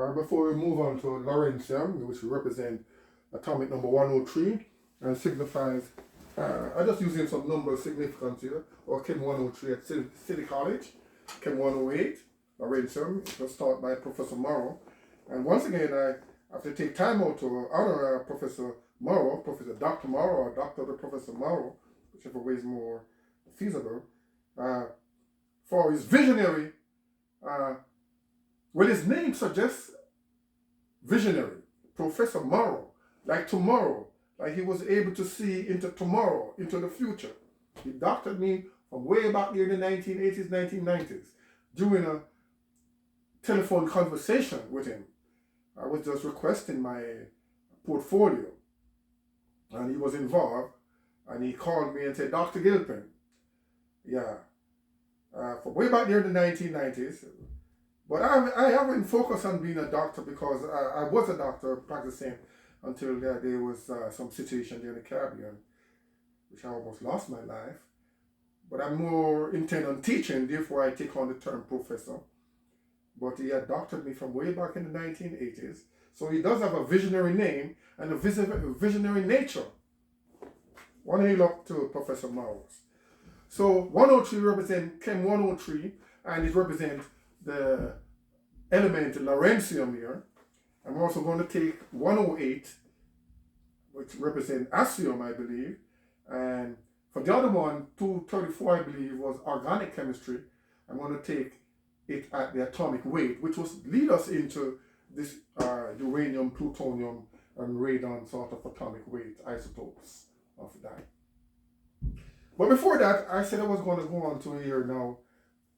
Before we move on to lawrencium, which represent atomic number 103 and signifies, I'm just using some number significance here, or Chem 103 at City College, Chem 108, lawrencium. It was taught by Professor Morrow. And once again, I have to take time out to honor Professor Morrow, Professor Dr. Morrow, or Dr. the Professor Morrow, whichever way is more feasible, for his visionary, well, his name suggests visionary, Professor Morrow, like tomorrow, like he was able to see into tomorrow, into the future. He doctored me from way back there in the 1980s, 1990s, during a telephone conversation with him. I was just requesting my portfolio, and he was involved, and he called me and said, Dr. Gilpin, yeah, from way back there in the 1990s, but I haven't focused on being a doctor because I was a doctor practicing until there was some situation there in the Caribbean, which I almost lost my life. But I'm more intent on teaching, therefore I take on the term professor. But he had doctored me from way back in the 1980s. So he does have a visionary name and a visionary nature. One hail up to Professor Morrows. So 103 represents Chem 103, and it represents the element lawrencium here. I'm also going to take 108, which represents acium, I believe. And for the other one, 234, I believe, was organic chemistry. I'm going to take it at the atomic weight, which was lead us into this uranium, plutonium, and radon sort of atomic weight isotopes of that. But before that, I said I was going to go on to here now,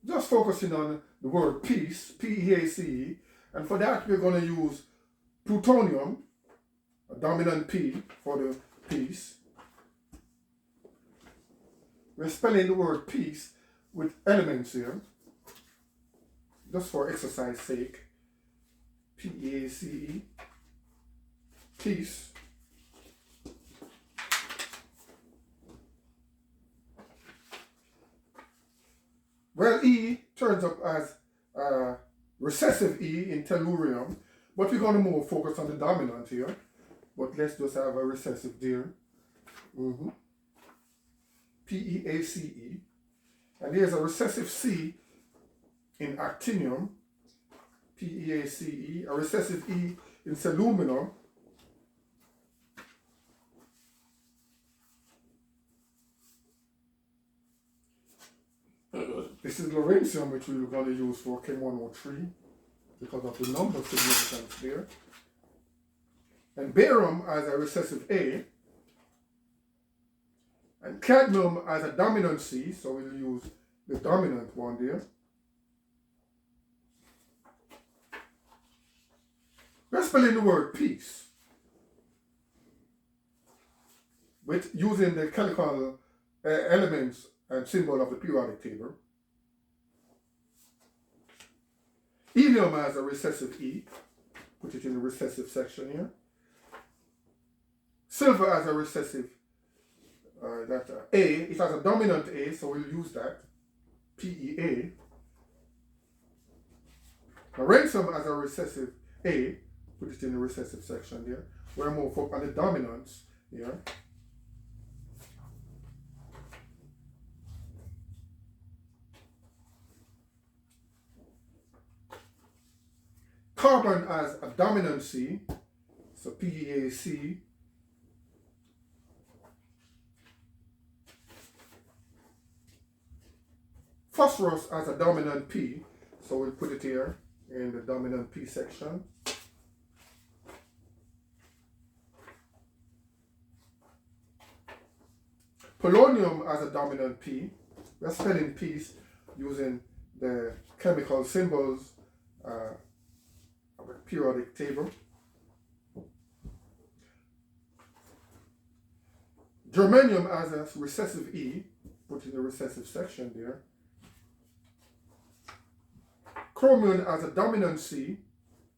just focusing on the word peace, P-E-A-C-E, and for that we're going to use plutonium, a dominant P for the peace. We're spelling the word peace with elements here, just for exercise sake. P-E-A-C-E, peace. Well, E turns up as recessive E in tellurium, but we're going to more focus on the dominant here. But let's just have a recessive there. P-E-A-C-E. And there's a recessive C in actinium, P-E-A-C-E, a recessive E in aluminum, this is lawrencium, which we were going to use for Chem 103 because of the number significance there. And barium as a recessive A, and cadmium as a dominant C, so we'll use the dominant one there. We're spelling the word peace with using the chemical elements and symbol of the periodic table. Helium has a recessive E, put it in the recessive section here. Silver has a recessive A, it has a dominant A, so we'll use that, PEA. Lawrencium has a recessive A, put it in the recessive section there. We're more focused on the dominance here. Carbon has a dominant C, so PEAC. Phosphorus has a dominant P, so we'll put it here in the dominant P section. Polonium has a dominant P. We're spelling peace using the chemical symbols of a periodic table. Germanium has a recessive E, put in the recessive section there. Chromium has a dominant C,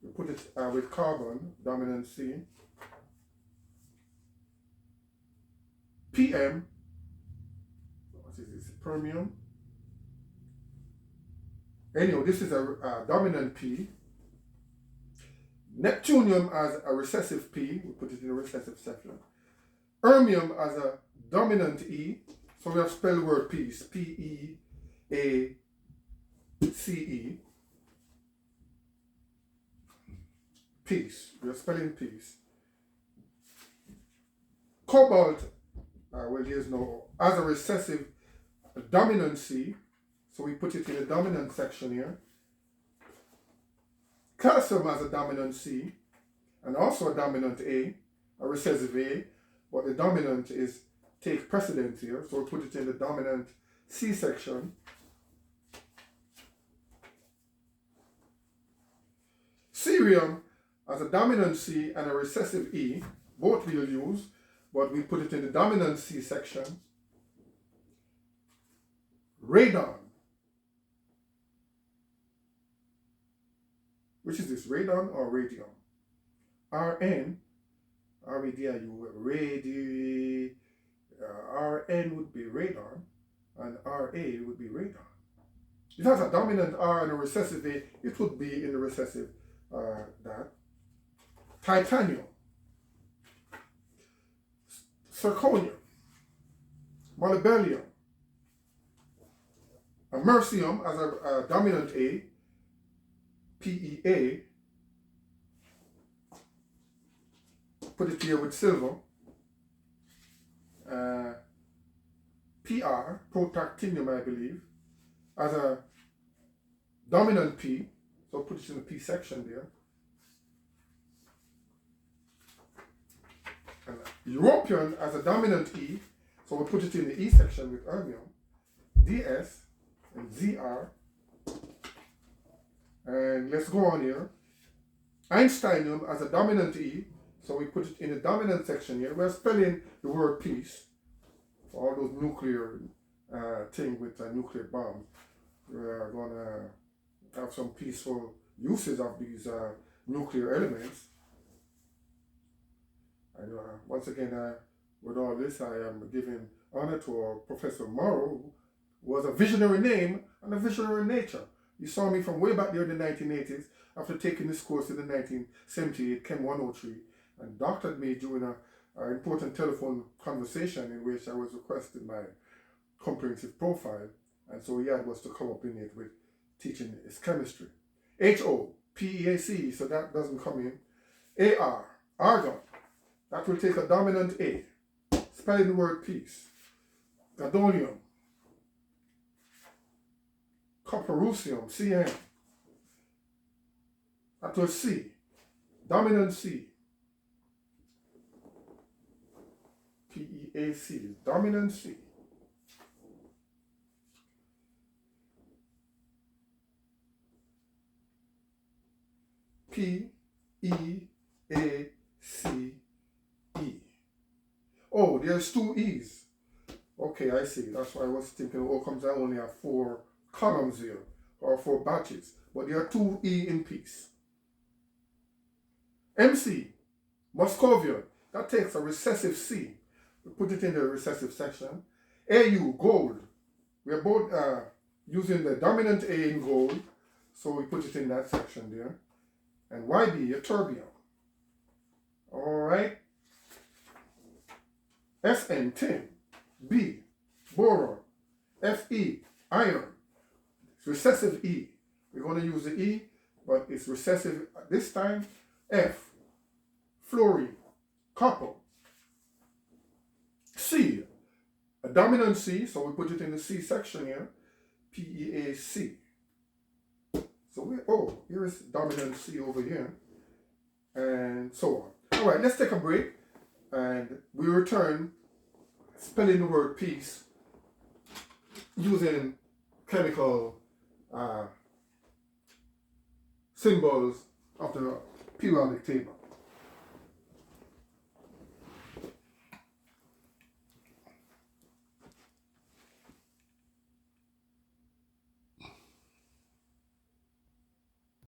we put it with carbon, dominant C. PM, what is this, permium? Anyway, this is a dominant P. Neptunium as a recessive P, we put it in the recessive section. Ermium as a dominant E, so we have spelled the word peace, P-E-A-C-E. Peace, we are spelling peace. Cobalt, well, there's no, as a recessive dominant C, so we put it in the dominant section here. Calcium has a dominant C and also a dominant A recessive A, but the dominant is take precedence here, so we put it in the dominant C section. Cerium has a dominant C and a recessive E, both we'll use, but we put it in the dominant C section. Radon. Which is this, radon or radium? Rn, R-A-D-I-U, Rn would be radon, and Ra would be radon. It has a dominant R and a recessive A, it would be in the recessive that. Titanium, zirconium, molybdenum, americium as a dominant A, PEA, put it here with silver, PR, protactinium I believe, as a dominant P, so put it in the P section there. And europium as a dominant E, so we put it in the E section with ermium, DS and ZR. And let's go on here. Einsteinium as a dominant E, so we put it in the dominant section here. We're spelling the word peace for all those nuclear thing with nuclear bombs. We're gonna have some peaceful uses of these nuclear elements. And once again, with all this, I am giving honor to Professor Morrow, who was a visionary name and a visionary nature. You saw me from way back there in the 1980s after taking this course in the 1978, Chem 103, and doctored me during an important telephone conversation in which I was requesting my comprehensive profile, and so he had was to come up in it with teaching his chemistry. HO, PEAC, so that doesn't come in. AR, argon, that will take a dominant A, spelling the word peace. Gadolinium, copperusium, CN, that was C, dominant C. PEAC, dominant C. PEACE. Oh, there's two E's. Okay, I see. That's why I was thinking, oh, comes I only have 4 columns here, or 4 batches. But there are 2 E in peace. MC, Moscovian, that takes a recessive C. We put it in the recessive section. AU, gold. We are both using the dominant A in gold, so we put it in that section there. And YB, ytterbium. Alright. SN, tin. B, boron. FE, iron. It's recessive E. We're going to use the E, but it's recessive this time. F, fluorine, copper. C, a dominant C, so we put it in the C section here. PEAC. So here is dominant C over here, and so on. All right, let's take a break, and we return spelling the word peace using chemical symbols of the periodic table.